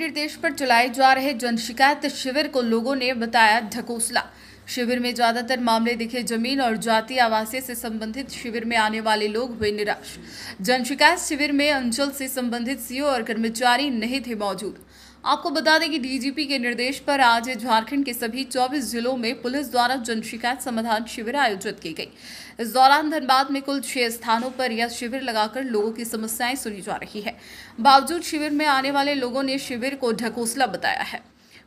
निर्देश पर चलाए जा रहे जन शिकायत शिविर को लोगों ने बताया ढकोसला। शिविर में ज्यादातर मामले दिखे जमीन और जाति आवासीय से संबंधित। शिविर में आने वाले लोग हुए निराश। जन शिकायत शिविर में अंचल से संबंधित सीओ और कर्मचारी नहीं थे मौजूद। आपको बता दें कि डीजीपी के निर्देश पर आज झारखंड के सभी 24 जिलों में पुलिस द्वारा जन शिकायत समाधान शिविर आयोजित की गई। इस दौरान धनबाद में कुल 6 स्थानों पर यह शिविर लगाकर लोगों की समस्याएं सुनी जा रही है। बावजूद शिविर में आने वाले लोगों ने शिविर को ढकोसला बताया है।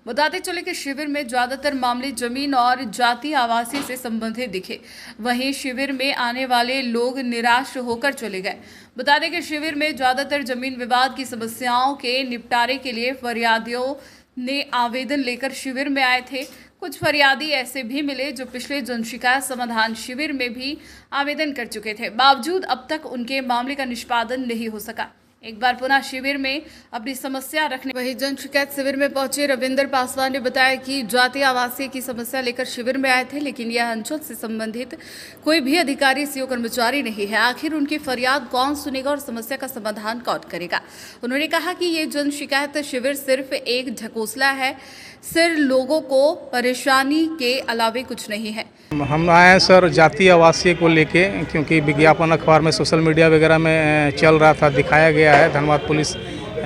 बताते चले कि शिविर में ज्यादातर मामले जमीन और जाति आवासीय से संबंधित दिखे। वहीं शिविर में आने वाले लोग निराश होकर चले गए। बता दें कि शिविर में ज्यादातर जमीन विवाद की समस्याओं के निपटारे के लिए फरियादियों ने आवेदन लेकर शिविर में आए थे। कुछ फरियादी ऐसे भी मिले जो पिछले जन शिकायत समाधान शिविर में भी आवेदन कर चुके थे, बावजूद अब तक उनके मामले का निष्पादन नहीं हो सका। एक बार पुनः शिविर में अपनी समस्या रखने वही जन शिकायत शिविर में पहुंचे रविंद्र पासवान ने बताया कि जाति आवासीय की समस्या लेकर शिविर में आए थे, लेकिन यह अंचल से संबंधित कोई भी अधिकारी सीओ कर्मचारी नहीं है। आखिर उनकी फरियाद कौन सुनेगा और समस्या का समाधान कौन करेगा। उन्होंने कहा कि ये जन शिकायत शिविर सिर्फ एक ढकोसला है, सिर्फ लोगों को परेशानी के अलावे कुछ नहीं है। हम आए हैं सर जाति आवासीय को लेके, क्योंकि विज्ञापन अखबार में सोशल मीडिया वगैरह में चल रहा था, दिखाया गया है धनबाद पुलिस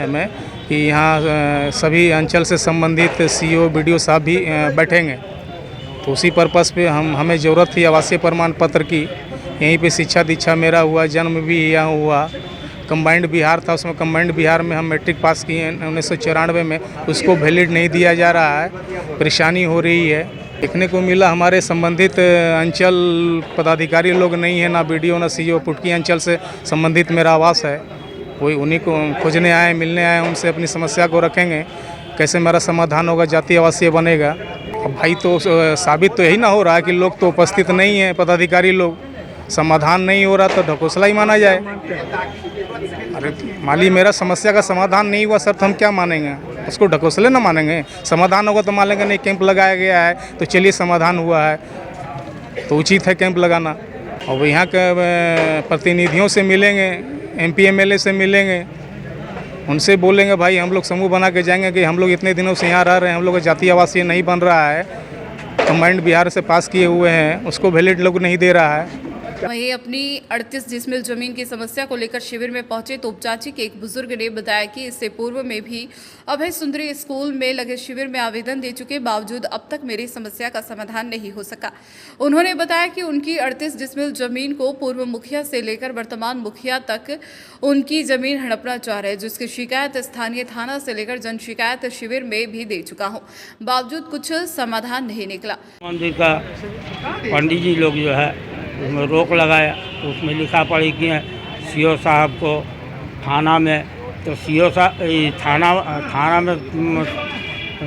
में कि यहाँ सभी अंचल से संबंधित सीओ बीडीओ साहब भी बैठेंगे। तो उसी पर्पस पे हमें ज़रूरत थी आवासीय प्रमाण पत्र की। यहीं पे शिक्षा दीक्षा मेरा हुआ, जन्म भी यहाँ हुआ। कंबाइंड बिहार था, उसमें कंबाइंड बिहार में हम मैट्रिक पास किए 1994 में, उसको वैलिड नहीं दिया जा रहा है, परेशानी हो रही है। देखने को मिला हमारे संबंधित अंचल पदाधिकारी लोग नहीं है, ना बीडीओ ना सीओ। पुटकी अंचल से संबंधित मेरा आवास है, वही उन्हीं को खोजने आए, मिलने आए, उनसे अपनी समस्या को रखेंगे, कैसे मेरा समाधान होगा, जाति आवासीय बनेगा। अब भाई तो साबित तो यही ना हो रहा है कि लोग तो उपस्थित नहीं हैं, पदाधिकारी लोग, समाधान नहीं हो रहा तो ढकोसला ही माना जाए। अरे माली मेरा समस्या का समाधान नहीं हुआ सर, तो हम क्या मानेंगे? उसको ढकोसले ना मानेंगे। समाधान होगा तो मान लेंगे नहीं, कैंप लगाया गया है तो चलिए समाधान हुआ है, तो उचित है कैंप लगाना। और यहाँ के प्रतिनिधियों से मिलेंगे, एमपी एमएलए से मिलेंगे, उनसे बोलेंगे भाई हम लोग समूह बना के जाएंगे कि हम लोग इतने दिनों से यहाँ रह रहे हैं, हम लोग का जाति आवासीय नहीं बन रहा है, कंबाइंड बिहार से पास किए हुए हैं, उसको वैलिड लोग नहीं दे रहा है। वहीं अपनी 38 डिसमिल जमीन की समस्या को लेकर शिविर में पहुंचे तोपचाची के एक बुजुर्ग ने बताया कि इससे पूर्व में भी अभय सुंदरी स्कूल में लगे शिविर में आवेदन दे चुके, बावजूद अब तक मेरी समस्या का समाधान नहीं हो सका। उन्होंने बताया कि उनकी 38 डिसमिल जमीन को पूर्व मुखिया से लेकर वर्तमान मुखिया तक उनकी जमीन हड़पना चाह रहे, जिसकी शिकायत स्थानीय थाना से लेकर जन शिकायत शिविर में भी दे चुका हूँ, बावजूद कुछ समाधान नहीं निकला। मंदिर का पंडित जी लोग जो है उसमें रोक लगाया, तो उसमें लिखा पड़ी कि सीओ साहब को थाना में, तो सीओ साहब थाना में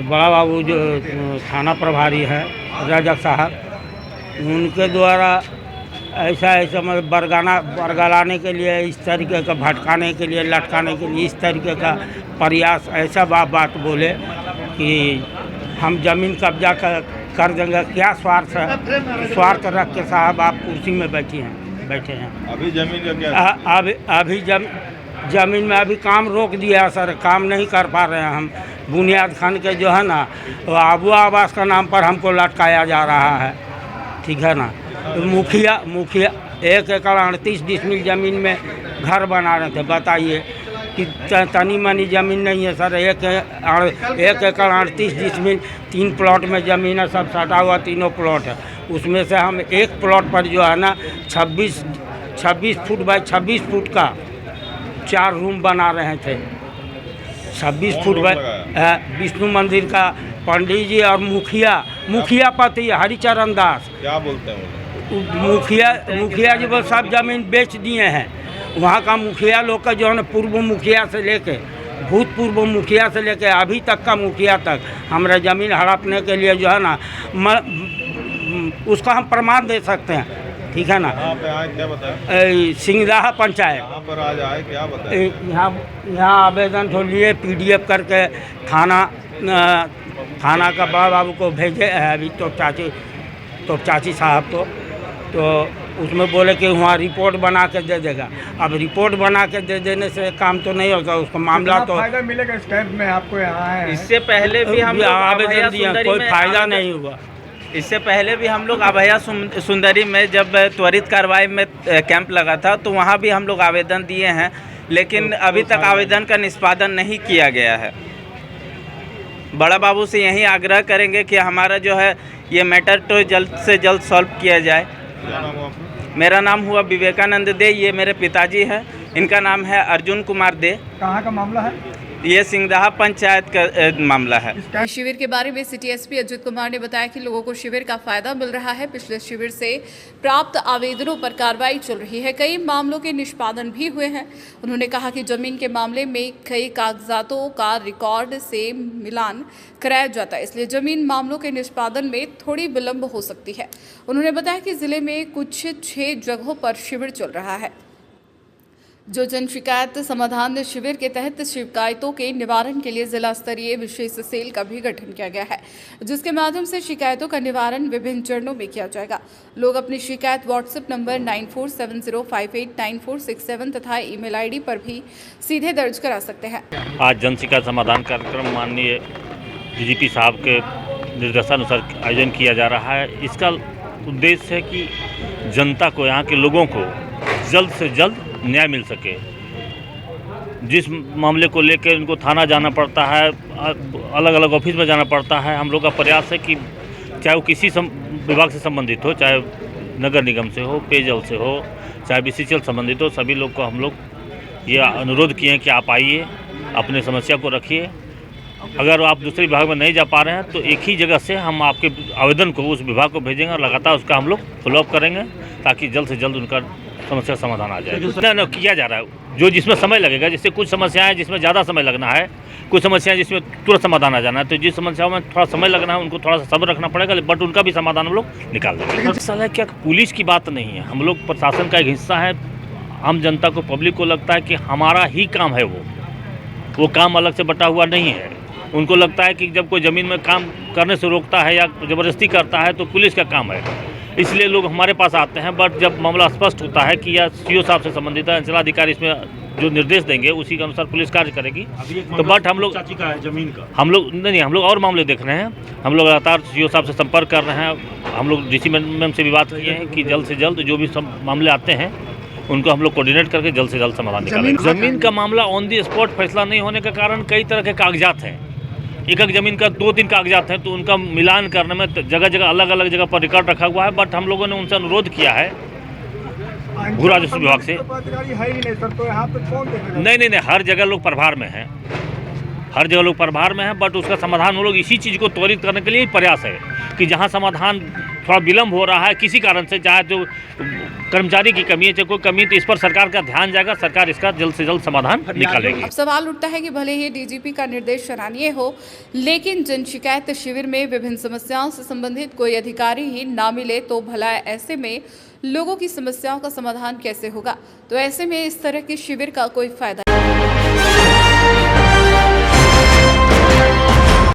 बड़ा बाबू जो थाना प्रभारी है रजक साहब, उनके द्वारा ऐसा मतलब बरगलाने के लिए, इस तरीके का भटकाने के लिए, लटकाने के लिए, इस तरीके का प्रयास, ऐसा बात बोले कि हम जमीन कब्जा कर देंगे। क्या स्वार्थ है? स्वार्थ रख के साहब आप कुर्सी में बैठे हैं। अभी जमीन का क्या? अभी जमीन में अभी काम रोक दिया सर, काम नहीं कर पा रहे हैं हम। बुनियाद खान के जो है ना, आबू आवास का नाम पर हमको लटकाया जा रहा है, ठीक है ना। तो मुखिया 1 एकड़ 38 डिसमिल ज़मीन में घर बना रहे थे। बताइए कि तनी मनी ज़मीन नहीं है सर, 1 एकड़ 38 डिसमिल 3 प्लॉट में ज़मीन है, सब सटा हुआ 3 प्लॉट है। उसमें से हम एक प्लॉट पर जो है ना 26 फुट बाई 26 फुट का 4 रूम बना रहे थे। 26 फुट बाई विष्णु मंदिर का पंडित जी और मुखिया पति हरिचरण दास, क्या बोलते हैं मुखिया जी वो सब जमीन बेच दिए हैं। वहाँ का मुखिया लोग का जो है ना, पूर्व मुखिया से लेके भूतपूर्व मुखिया से लेके अभी तक का मुखिया तक हमारा ज़मीन हड़पने के लिए जो है ना, उसका हम प्रमाण दे सकते हैं, ठीक है ना। पे आए क्या बताएं? सिंगदाहा पंचायत यहाँ पर आज आए क्या बताएं? यहाँ आवेदन तो लिए, PDF करके थाना का बड़ा बाबू को भेजे है अभी, तो चाची साहब को, तो उसमें बोले कि वहाँ रिपोर्ट बना के दे देगा। अब रिपोर्ट बना के दे देने से काम तो नहीं होगा, उसका मामला तो फायदा मिलेगा इस कैंप में आपको यहाँ आए हैं? इससे पहले भी हम लोग आवेदन अभया दिया, सुंदरी कोई में फायदा नहीं हुआ। इससे पहले भी हम लोग अभया सुंदरी में जब त्वरित कार्रवाई में कैंप लगा था तो वहाँ भी हम लोग आवेदन दिए हैं, लेकिन अभी तक आवेदन का निष्पादन नहीं किया गया है। बड़ा बाबू से यही आग्रह करेंगे कि हमारा जो है ये मैटर तो जल्द से जल्द सॉल्व किया जाए। क्या नाम हुआ आपका? मेरा नाम हुआ विवेकानंद दे, ये मेरे पिताजी हैं, इनका नाम है अर्जुन कुमार दे। कहाँ का मामला है? ये सिंगदहा पंचायत का मामला है। शिविर के बारे में सिटी एसपी अजित कुमार ने बताया कि लोगों को शिविर का फायदा मिल रहा है। पिछले शिविर से प्राप्त आवेदनों पर कार्रवाई चल रही है, कई मामलों के निष्पादन भी हुए हैं। उन्होंने कहा कि जमीन के मामले में कई कागजातों का रिकॉर्ड से मिलान कराया जाता है, इसलिए जमीन मामलों के निष्पादन में थोड़ी विलंब हो सकती है। उन्होंने बताया कि जिले में कुछ 6 जगहों पर शिविर चल रहा है। जो जन शिकायत समाधान शिविर के तहत शिकायतों के निवारण के लिए जिला स्तरीय विशेष सेल का भी गठन किया गया है, जिसके माध्यम से शिकायतों का निवारण विभिन्न चरणों में किया जाएगा। लोग अपनी शिकायत व्हाट्सएप नंबर 9470589467 तथा ईमेल आईडी पर भी सीधे दर्ज करा सकते हैं। आज जन शिकायत समाधान कार्यक्रम माननीय डीजीपी साहब के निर्देशानुसार आयोजन किया जा रहा है। इसका उद्देश्य है कि जनता को, यहाँ के लोगों को जल्द से जल्द न्याय मिल सके। जिस मामले को लेकर उनको थाना जाना पड़ता है, अलग अलग ऑफिस में जाना पड़ता है, हम लोग का प्रयास है कि चाहे वो किसी विभाग से संबंधित हो, चाहे नगर निगम से हो, पेयजल से हो, चाहे BCCL संबंधित हो, सभी लोग को हम लोग ये अनुरोध किए हैं कि आप आइए, अपने समस्या को रखिए। अगर आप दूसरे विभाग में नहीं जा पा रहे हैं तो एक ही जगह से हम आपके आवेदन को उस विभाग को भेजेंगे और लगातार उसका हम लोग फॉलोअप करेंगे ताकि जल्द से जल्द उनका समस्या समाधान आ जाए। न किया जा रहा है जो जिसमें समय लगेगा। जैसे कुछ समस्याएं जिसमें ज़्यादा समय लगना है, कुछ समस्याएं जिसमें तुरंत समाधान आ जाना है, तो जिस समस्याओं में थोड़ा समय लगना है उनको थोड़ा सा सब्र रखना पड़ेगा, बट उनका भी समाधान हम लोग निकाल देंगे। सर क्या पुलिस की बात नहीं है, हम लोग प्रशासन का एक हिस्सा है। आम जनता को, पब्लिक को लगता है कि हमारा ही काम है, वो काम अलग से बटा हुआ नहीं है। उनको लगता है कि जब कोई ज़मीन में काम करने से रोकता है या ज़बरदस्ती करता है तो पुलिस का काम है, इसलिए लोग हमारे पास आते हैं। बट जब मामला स्पष्ट होता है कि यह CO साहब से संबंधित है, अंचलाधिकारी इसमें जो निर्देश देंगे उसी के अनुसार पुलिस कार्य करेगी। तो बट हम लोग चाची का है जमीन का, हम लोग नहीं, हम लोग और मामले देख रहे हैं। हम लोग लगातार CO साहब से संपर्क कर रहे हैं। हम लोग DC मैम से भी बात किए हैं कि जल्द से जल्द जो भी सब मामले आते हैं उनको हम लोग कोऑर्डिनेट करके जल्द से जल्द समाधान निकालेंगे। जमीन का मामला ऑन दी स्पॉट फैसला नहीं होने के कारण कई तरह के कागजात हैं। एक ज़मीन का 2-3 कागजात हैं, तो उनका मिलान करने में जगह जगह अलग अलग जगह पर रिकॉर्ड रखा हुआ है। बट हम लोगों ने उनसे अनुरोध किया है भू राजस्व विभाग से। अधिकारी है ही नहीं सर, तो यहाँ पे कौन देखेगा? नहीं, हर जगह लोग प्रभार में हैं, हर जगह लोग प्रभार में हैं। बट उसका समाधान हम लोग इसी चीज़ को त्वरित करने के लिए प्रयास है कि जहाँ समाधान थोड़ा विलम्ब हो रहा है किसी कारण से, चाहे जो कर्मचारी की कमी है, चाहे कोई कमी, तो इस पर सरकार का ध्यान जाएगा, सरकार इसका जल्द से जल्द समाधान निकालेगी। अब सवाल उठता है कि भले ही DGP का निर्देश सराहनीय हो, लेकिन जन शिकायत शिविर में विभिन्न समस्याओं से संबंधित कोई अधिकारी ही ना मिले तो भला ऐसे में लोगों की समस्याओं का समाधान कैसे होगा? तो ऐसे में इस तरह के शिविर का कोई फायदा